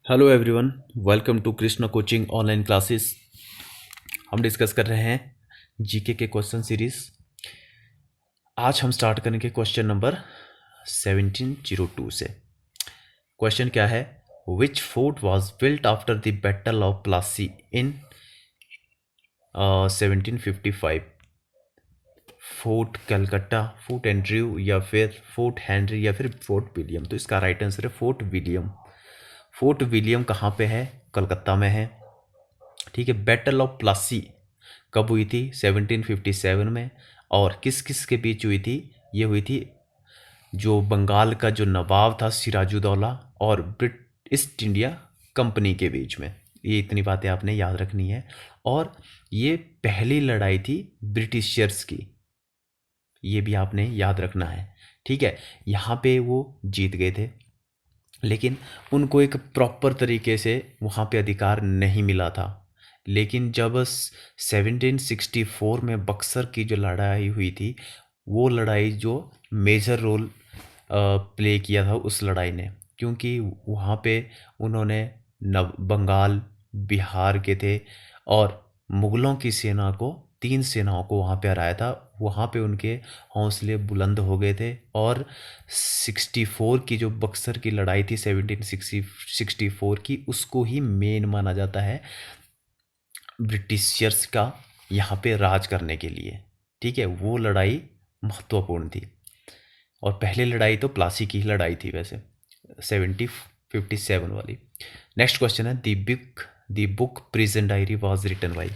Hello everyone, welcome to Krishna coaching online classes. हम discuss कर रहे हैं जीके के क्वेश्चन सीरीज। आज हम स्टार्ट करेंगे क्वेश्चन नंबर 1702 से। क्वेश्चन क्या है? Which fort was built after the battle of Plassey in 1755? Fort Calcutta, fort Andrew, या फिर फोर्ट हेनरी, या फिर फोर्ट विलियम। तो इसका राइट आंसर है फोर्ट विलियम। फोर्ट विलियम कहाँ पे है? कलकत्ता में है। ठीक है। बैटल ऑफ प्लासी कब हुई थी? 1757 में। और किस किस के बीच हुई थी? ये हुई थी जो बंगाल का जो नवाब था सिराजुद्दौला और ब्रिट ईस्ट इंडिया कंपनी के बीच में। ये इतनी बातें आपने याद रखनी है। और ये पहली लड़ाई थी ब्रिटिशर्स की, ये भी आपने याद रखना है। ठीक है। यहाँ पे वो जीत गए थे, लेकिन उनको एक प्रॉपर तरीके से वहाँ पे अधिकार नहीं मिला था। लेकिन जब 1764 में बक्सर की जो लड़ाई हुई थी, वो लड़ाई जो मेजर रोल प्ले किया था उस लड़ाई ने, क्योंकि वहाँ पे उन्होंने नव बंगाल, बिहार के थे और मुगलों की सेना को, तीन सेनाओं को वहाँ पे हराया था। वहाँ पे उनके हौसले बुलंद हो गए थे। और 64 की जो बक्सर की लड़ाई थी 1764 की, उसको ही मेन माना जाता है ब्रिटिशर्स का यहाँ पे राज करने के लिए। ठीक है। वो लड़ाई महत्वपूर्ण थी। और पहली लड़ाई तो प्लासी की लड़ाई थी वैसे, 1757 वाली। नेक्स्ट क्वेश्चन है, the book prison diary was written by.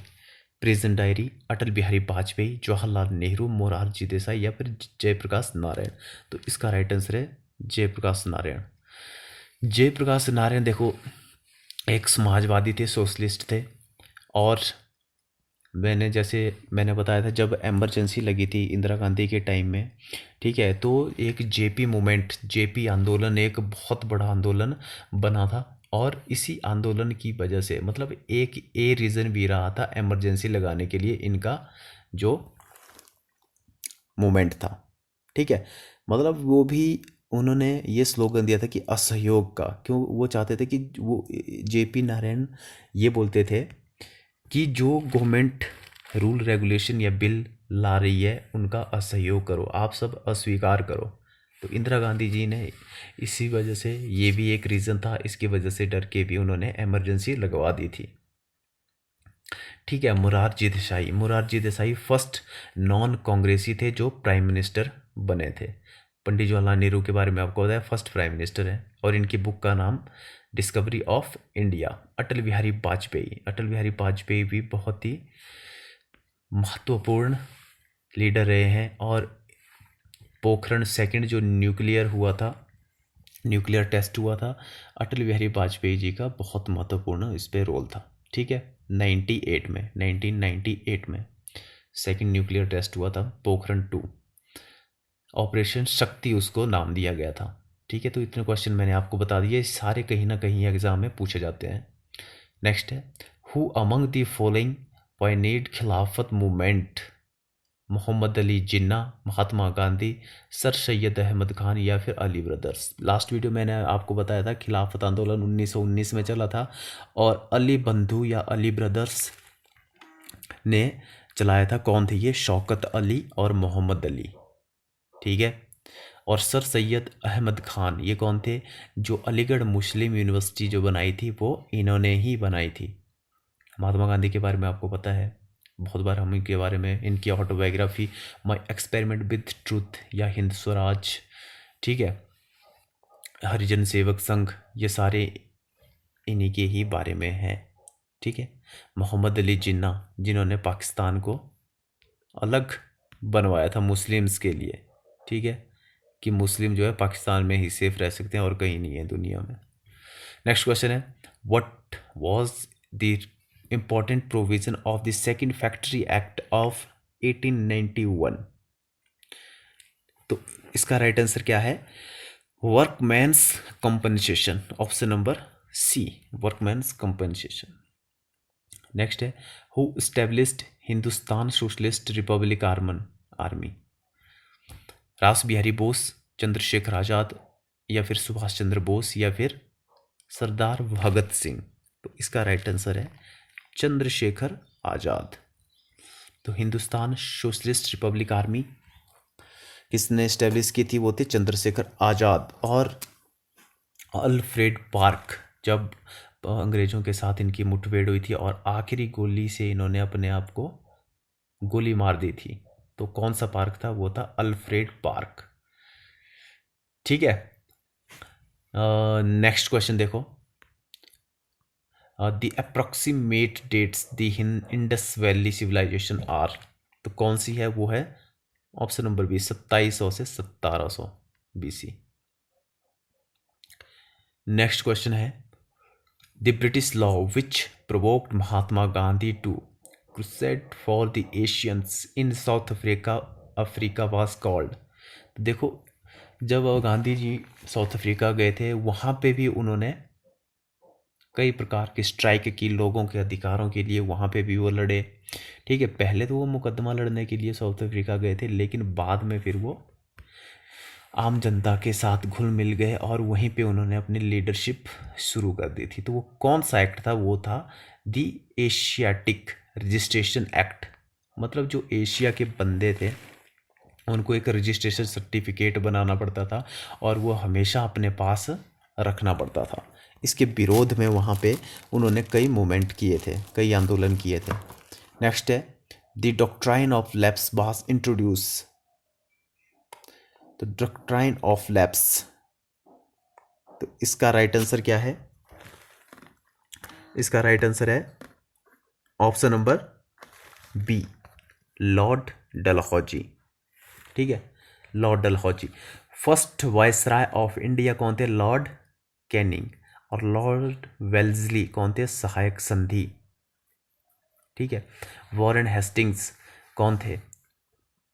Prison diary Atal Bihari Vajpayee, Jawaharlal Nehru, Morarji Desai, या फिर जयप्रकाश नारायण। तो इसका राइट आंसर है जयप्रकाश नारायण। जयप्रकाश नारायण देखो, एक समाजवादी थे, सोशलिस्ट थे। और मैंने बताया था, जब एमरजेंसी लगी थी इंदिरा गांधी के टाइम में, ठीक है, तो एक जेपी मूवमेंट, जेपी आंदोलन एक बहुत बड़ा आंदोलन बना था। और इसी आंदोलन की वजह से, मतलब एक ए रीज़न भी रहा था एमरजेंसी लगाने के लिए इनका जो मूवमेंट था। ठीक है। मतलब वो भी उन्होंने ये स्लोगन दिया था कि असहयोग का, क्यों वो चाहते थे कि वो जेपी नारायण ये बोलते थे कि जो गवर्नमेंट रूल रेगुलेशन या बिल ला रही है उनका असहयोग करो, आप सब अस्वीकार करो। तो इंदिरा गांधी जी ने इसी वजह से, ये भी एक रीज़न था, इसकी वजह से डर के भी उन्होंने एमरजेंसी लगवा दी थी। ठीक है। मुरारजी देसाई फर्स्ट नॉन कांग्रेसी थे जो प्राइम मिनिस्टर बने थे। पंडित जवाहरलाल नेहरू के बारे में आपको बताया, फर्स्ट प्राइम मिनिस्टर है। और इनकी बुक का नाम डिस्कवरी ऑफ इंडिया। अटल बिहारी वाजपेयी भी बहुत ही महत्वपूर्ण लीडर रहे हैं। और पोखरण सेकंड जो न्यूक्लियर टेस्ट हुआ था, अटल बिहारी वाजपेयी जी का बहुत महत्वपूर्ण इस पे रोल था। ठीक है। 1998 में सेकंड न्यूक्लियर टेस्ट हुआ था, पोखरण 2, ऑपरेशन शक्ति उसको नाम दिया गया था। ठीक है। तो इतने क्वेश्चन मैंने आपको बता दिए, सारे कहीं ना कहीं एग्जाम में पूछे जाते हैं। नेक्स्ट है, who among the following pioneered खिलाफत मूवमेंट? मोहम्मद अली जिन्ना, महात्मा गांधी, सर सैयद अहमद खान, या फिर अली ब्रदर्स। लास्ट वीडियो मैंने आपको बताया था खिलाफत आंदोलन 1919 में चला था, और अली बंधु या अली ब्रदर्स ने चलाया था। कौन थे ये? शौकत अली और मोहम्मद अली। ठीक है। और सर सैयद अहमद खान ये कौन थे? जो अलीगढ़ मुस्लिम यूनिवर्सिटी जो बनाई थी वो इन्होंने ही बनाई थी। महात्मा गांधी के बारे में आपको पता है, बहुत बार हम इनके बारे में, इनकी autobiography my experiment with truth या हिंद स्वराज, ठीक है, हरिजन सेवक संघ, ये सारे इन्हीं के ही बारे में हैं। ठीक है। मोहम्मद अली जिन्ना, जिन्होंने पाकिस्तान को अलग बनवाया था मुस्लिम्स के लिए। ठीक है, कि मुस्लिम जो है पाकिस्तान में ही सेफ रह सकते हैं और कहीं नहीं है दुनिया में। नेक्स्ट क्वेश्चन है, what was the important provision of the second factory act of 1891? तो इसका राइट आंसर क्या है? Workman's compensation, option number C, workman's compensation. Next है, who established Hindustan socialist republic army? Ras Bihari Bose, Chandrashekhar Azad, या फिर सुभाष चंद्र बोस, या फिर सरदार भगत सिंह। तो इसका राइट आंसर है चंद्रशेखर आजाद। तो हिंदुस्तान सोशलिस्ट रिपब्लिक आर्मी किसने स्टेब्लिश की थी? वो थे चंद्रशेखर आजाद। और अल्फ्रेड पार्क, जब अंग्रेजों के साथ इनकी मुठभेड़ हुई थी और आखिरी गोली से इन्होंने अपने आप को गोली मार दी थी, तो कौन सा पार्क था? वो था अल्फ्रेड पार्क। ठीक है, नेक्स्ट क्वेश्चन देखो। The approximate dates the Indus valley civilization are. तो कौन सी है? वो है ऑप्शन नंबर बी, 2700 से 1700 BC। नेक्स्ट क्वेश्चन है, the British law which provoked Mahatma Gandhi to crusade for the Asians in South Africa was called. देखो, जब गांधी जी साउथ अफ्रीका गए थे, वहाँ पे भी उन्होंने कई प्रकार की स्ट्राइक की, लोगों के अधिकारों के लिए वहाँ पे भी वो लड़े। ठीक है, पहले तो वो मुकदमा लड़ने के लिए साउथ अफ्रीका गए थे, लेकिन बाद में फिर वो आम जनता के साथ घुल मिल गए और वहीं पे उन्होंने अपनी लीडरशिप शुरू कर दी थी। तो वो कौन सा एक्ट था? वो था दी एशियाटिक रजिस्ट्रेशन एक्ट। मतलब जो एशिया के बंदे थे उनको एक रजिस्ट्रेशन सर्टिफिकेट बनाना पड़ता था और वो हमेशा अपने पास रखना पड़ता था। इसके विरोध में वहाँ पे उन्होंने कई मूवमेंट किए थे, कई आंदोलन किए थे। नेक्स्ट है, the doctrine of lapse was introduce. तो डॉक्ट्राइन ऑफ लैप्स, तो इसका राइट आंसर क्या है? इसका राइट आंसर है option number B, Lord Dalhousie. ठीक है, Lord Dalhousie. First viceroy of India कौन थे? Lord Canning. और लॉर्ड वेल्जली कौन थे? सहायक संधि। ठीक है, वॉरेन हेस्टिंग्स कौन थे?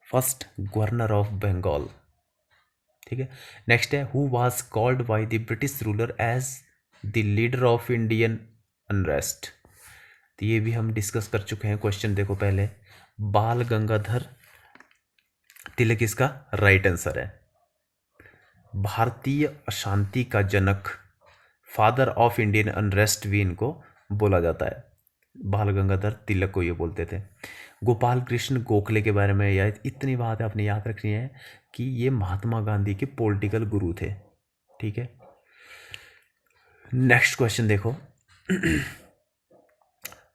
First governor of Bengal. ठीक है, नेक्स्ट है, who was called by the British ruler as the leader of Indian unrest. तो ये भी हम डिस्कस कर चुके हैं। क्वेश्चन देखो पहले, बाल गंगाधर तिलक इसका राइट आंसर है। भारतीय अशांति का जनक, फादर ऑफ इंडियन अनरेस्ट भी इनको बोला जाता है। बाल गंगाधर तिलक को ये बोलते थे। गोपाल कृष्ण गोखले के बारे में या इतनी बात आपने याद रखनी है कि ये महात्मा गांधी के पॉलिटिकल गुरु थे। ठीक है, नेक्स्ट क्वेश्चन देखो।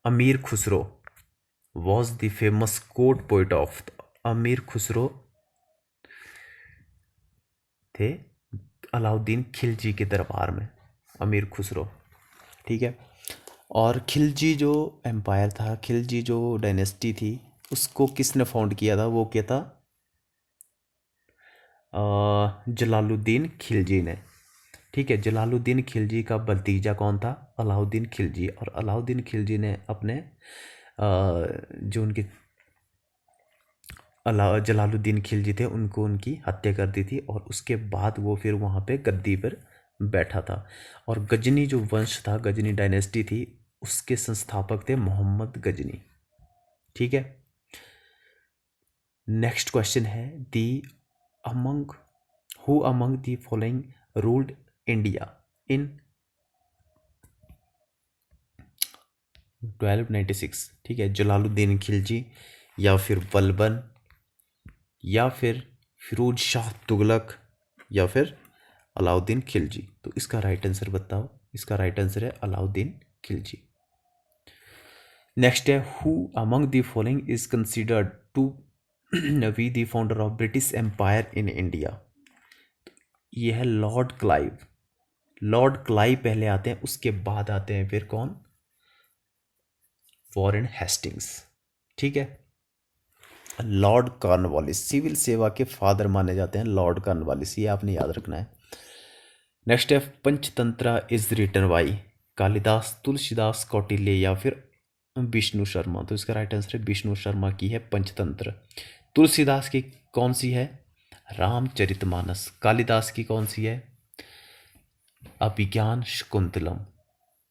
अमीर Khusro was the famous court poet of. अमीर खुसरो थे अलाउद्दीन खिलजी के दरबार में, अमीर खुसरो। ठीक है, और खिलजी जो एम्पायर था, खिलजी जो डायनेस्टी थी, उसको किसने फाउंड किया था? वो क्या था? जलालुद्दीन खिलजी ने। ठीक है, जलालुद्दीन खिलजी का भतीजा कौन था? अलाउद्दीन खिलजी। और अलाउद्दीन खिलजी ने अपने जो उनके जलालुद्दीन खिलजी थे उनको उनकी हत्या कर दी थी और उसके बाद वो फिर वहाँ पे गद्दी पर बैठा था। और गजनी जो वंश था, गजनी डायनेस्टी थी, उसके संस्थापक थे मोहम्मद गजनी। ठीक है, नेक्स्ट क्वेश्चन है, the among who among the following ruled India in 1296। ठीक है, जलालुद्दीन खिलजी या फिर बलबन या फिर फिरोज शाह तुगलक या फिर अलाउद्दीन खिलजी। तो इसका राइट आंसर बताओ। इसका राइट आंसर है अलाउद्दीन खिलजी। नेक्स्ट है, who among the following is considered to be the founder of British empire in India. ये है लॉर्ड क्लाइव। लॉर्ड क्लाइव पहले आते हैं, उसके बाद आते हैं फिर कौन? Warren Hastings. ठीक है, लॉर्ड कॉर्नवालिस सिविल सेवा के फादर माने जाते हैं, लॉर्ड कॉर्नवालिस, ये आपने याद रखना है। नेक्स्ट है, Panchatantra is written by Kalidas, Tulsidas, Kautilya या फिर विष्णु शर्मा। तो इसका राइट आंसर है विष्णु शर्मा की है पंचतंत्र। तुलसीदास की कौन सी है? रामचरितमानस। कालिदास की कौन सी है? अभिज्ञान शकुंतलम,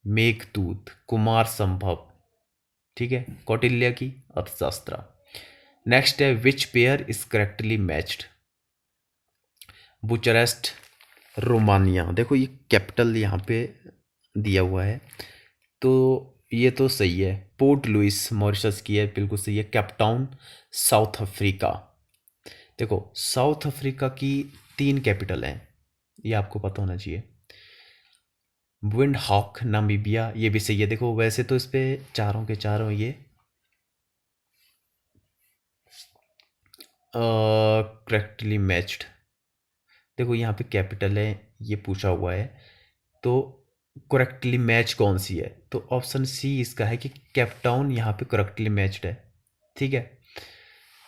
मेघदूत, कुमार संभव। ठीक है, कौटिल्य की अर्थशास्त्र। नेक्स्ट है, which pair is correctly matched? Bucharest, Romania. देखो ये कैपिटल यहाँ पे दिया हुआ है। तो ये तो सही है, पोर्ट लुइस मॉरिशस की है, बिल्कुल सही है। Cape Town south Africa. देखो साउथ अफ्रीका की 3 कैपिटल हैं, ये आपको पता होना चाहिए। विंड हॉक नामीबिया, ये भी सही है। देखो वैसे तो इस पे चारों के चारों ये करेक्टली मैच्ड। देखो यहाँ पे कैपिटल है, ये पूछा हुआ है, तो करेक्टली मैच कौन सी है, तो ऑप्शन सी इसका है कि कैपटाउन यहाँ पे करेक्टली मैच्ड है। ठीक है,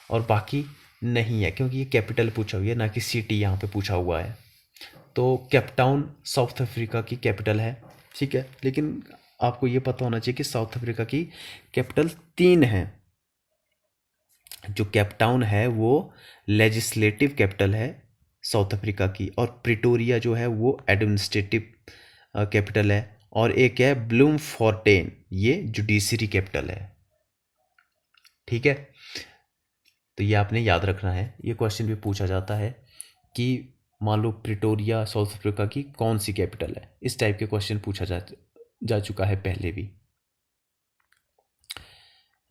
और बाकी नहीं है, क्योंकि ये कैपिटल पूछा हुआ है ना कि सिटी यहाँ पे पूछा हुआ है। तो कैपटाउन साउथ अफ्रीका की कैपिटल है। ठीक है, लेकिन आपको ये पता होना चाहिए कि साउथ अफ्रीका की कैपिटल 3 हैं। जो कैपटाउन है वो लेजिस्लेटिव कैपिटल है साउथ अफ्रीका की, और प्रिटोरिया जो है वो एडमिनिस्ट्रेटिव कैपिटल है, और एक है ब्लूम फोर्टेन, ये जुडिशरी कैपिटल है। ठीक है, तो ये आपने याद रखना है। ये क्वेश्चन भी पूछा जाता है कि मान लो प्रिटोरिया साउथ अफ्रीका की कौन सी कैपिटल है, इस टाइप के क्वेश्चन पूछा जा चुका है पहले भी।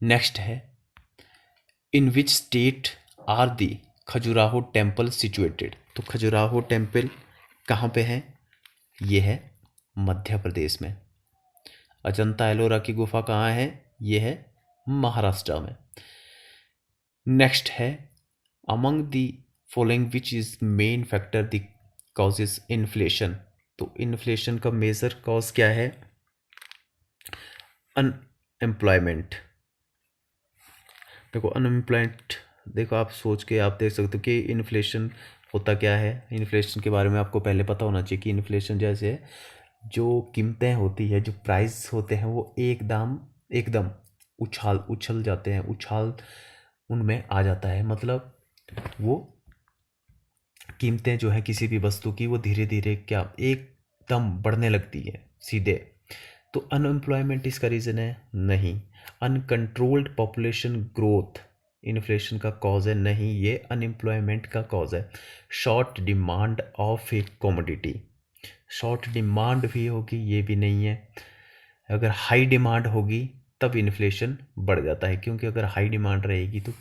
नेक्स्ट है, in which state are the Khajuraho temple situated. तो खजुराहो टेम्पल कहाँ पे है, ये है मध्य प्रदेश में। अजंता एलोरा की गुफा कहाँ है, ये है महाराष्ट्र में। नेक्स्ट है, among the following which is main factor the causes inflation. तो इन्फ्लेशन का मेजर कॉज क्या है, अनएम्प्लॉयमेंट। देखो अनएम्प्लॉयमेंट, देखो आप सोच के आप देख सकते हो कि इन्फ्लेशन होता क्या है। इन्फ्लेशन के बारे में आपको पहले पता होना चाहिए कि इन्फ्लेशन जैसे जो कीमतें होती है, जो प्राइस होते हैं, वो एकदम एकदम उछल जाते हैं, उछाल उनमें आ जाता है। मतलब वो कीमतें जो है किसी भी वस्तु की, वो धीरे धीरे क्या एकदम बढ़ने लगती है सीधे। तो अनएम्प्लॉयमेंट इसका रीज़न है नहीं। अनकंट्रोल्ड पॉपुलेशन ग्रोथ इन्फ्लेशन का कॉज है नहीं, ये अनएम्प्लॉयमेंट का कॉज है। Short demand of A commodity, short demand भी होगी, ये भी नहीं है। अगर हाई डिमांड होगी तब इन्फ्लेशन बढ़ जाता है, क्योंकि अगर हाई डिमांड रहेगी तो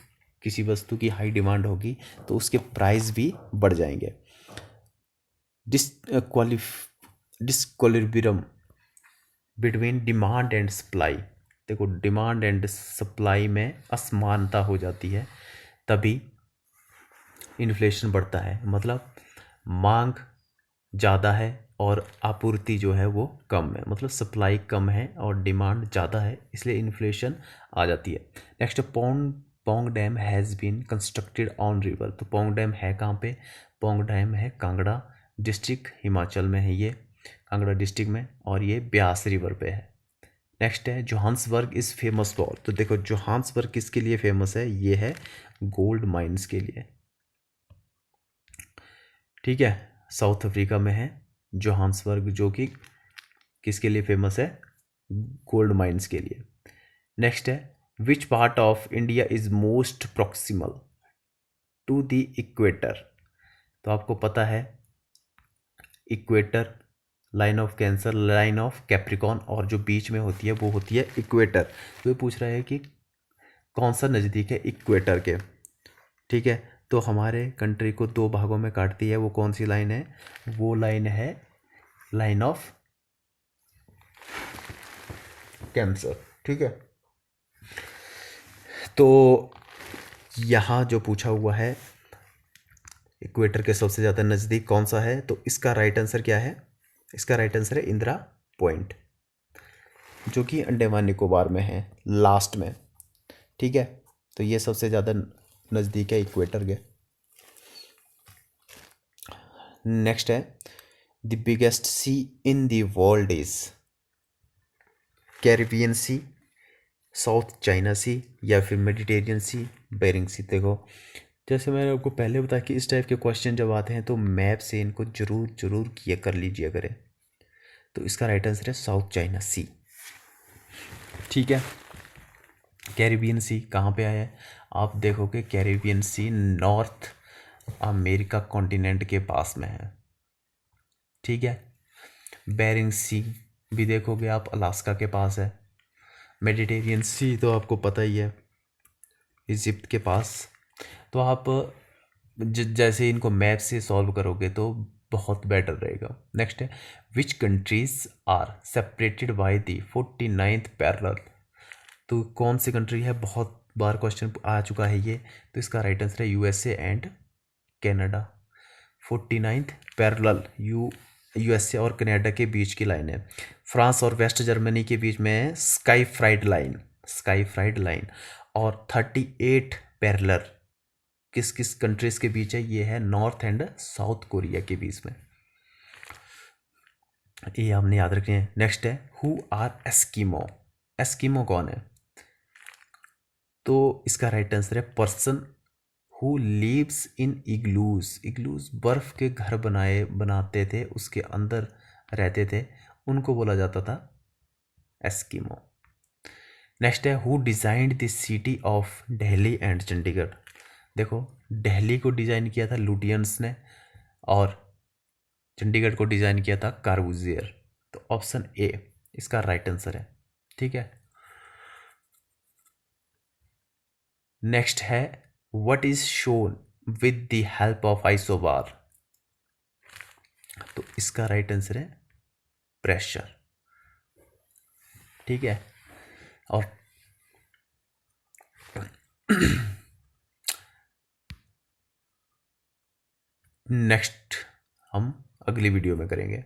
किसी वस्तु की हाई डिमांड होगी तो उसके प्राइस भी बढ़ जाएंगे। डिस्क्वालिब्रियम बिटवीन डिमांड एंड सप्लाई। देखो डिमांड एंड सप्लाई में असमानता हो जाती है, तभी इन्फ्लेशन बढ़ता है। मतलब मांग ज़्यादा है और आपूर्ति जो है वो कम है, मतलब सप्लाई कम है और डिमांड ज़्यादा है, इसलिए इन्फ्लेशन आ जाती है। Next, Pong dam has been constructed on river. तो पोंग डैम है कहाँ पे, पोंग डैम है कांगड़ा डिस्ट्रिक्ट, हिमाचल में है ये, कांगड़ा डिस्ट्रिक्ट में, और ये ब्यास रिवर पे है। नेक्स्ट है, जोहान्सबर्ग इज़ फेमस फॉर। तो देखो जोहान्सबर्ग किसके लिए फेमस है, ये है गोल्ड माइंस के लिए। ठीक है, साउथ अफ्रीका में है जोहान्सबर्ग, जो कि किसके लिए फेमस है, गोल्ड माइंस के लिए। नेक्स्ट है, which part of India is most proximal to the equator. तो आपको पता है equator, line of Cancer, line of Capricorn, और जो बीच में होती है वो होती है इक्वेटर। तो ये पूछ रहा है कि कौन सा नज़दीक है इक्वेटर के। ठीक है, तो हमारे कंट्री को 2 भागों में काटती है, वो कौन सी लाइन है, वो लाइन है लाइन ऑफ कैंसर। ठीक है, तो यहाँ जो पूछा हुआ है इक्वेटर के सबसे ज़्यादा नज़दीक कौन सा है, तो इसका राइट आंसर क्या है, इसका राइट आंसर है इंदिरा पॉइंट, जो कि अंडमान निकोबार में है लास्ट में। ठीक है, तो ये सबसे ज़्यादा नज़दीक है इक्वेटर के। नेक्स्ट है, the biggest sea in the world is Caribbean sea, South China sea, या फिर मेडिटेरियन सी, बेरिंग सी। देखो जैसे मैंने आपको पहले बताया कि इस टाइप के क्वेश्चन जब आते हैं तो मैप से इनको जरूर जरूर किया कर लीजिए करें। तो इसका राइट आंसर है साउथ चाइना सी। ठीक है, कैरिबियन सी कहाँ पे आया है, आप देखोगे कैरिबियन सी नॉर्थ अमेरिका कॉन्टिनेंट के पास में है। ठीक है, बेरिंग सी भी देखोगे आप, अलास्का के पास है। मेडिटेरियन सी तो आपको पता ही है, इजिप्ट के पास। तो आप जैसे इनको मैप से सॉल्व करोगे तो बहुत बेटर रहेगा। नेक्स्ट है, which countries are separated by the 49th parallel. तो कौन सी कंट्री है, बहुत बार क्वेश्चन आ चुका है ये। तो इसका राइट आंसर है USA and Canada. 49th parallel USA और कनाडा के बीच की लाइन है। फ्रांस और वेस्ट जर्मनी के बीच में है sky fried line, sky fried line. और 38 पैरेलल किस किस कंट्रीज के बीच है, ये है नॉर्थ एंड साउथ कोरिया के बीच में। ये हमने याद रखने हैं। नेक्स्ट है, हु आर एस्किमो। एस्किमो कौन है, तो इसका राइट आंसर है person who lives in igloos. Igloos बर्फ के घर बनाते थे, उसके अंदर रहते थे, उनको बोला जाता था एस्किमो। नेक्स्ट है, who designed the city of Delhi and Chandigarh. देखो, दिल्ली को डिजाइन किया था लुटियंस ने, और चंडीगढ़ को डिजाइन किया था कार्बूजियर। तो ऑप्शन ए इसका राइट आंसर है। ठीक है। नेक्स्ट है, what is shown with the help of isobar. तो इसका राइट आंसर है प्रेशर। ठीक है। और नेक्स्ट हम अगली वीडियो में करेंगे।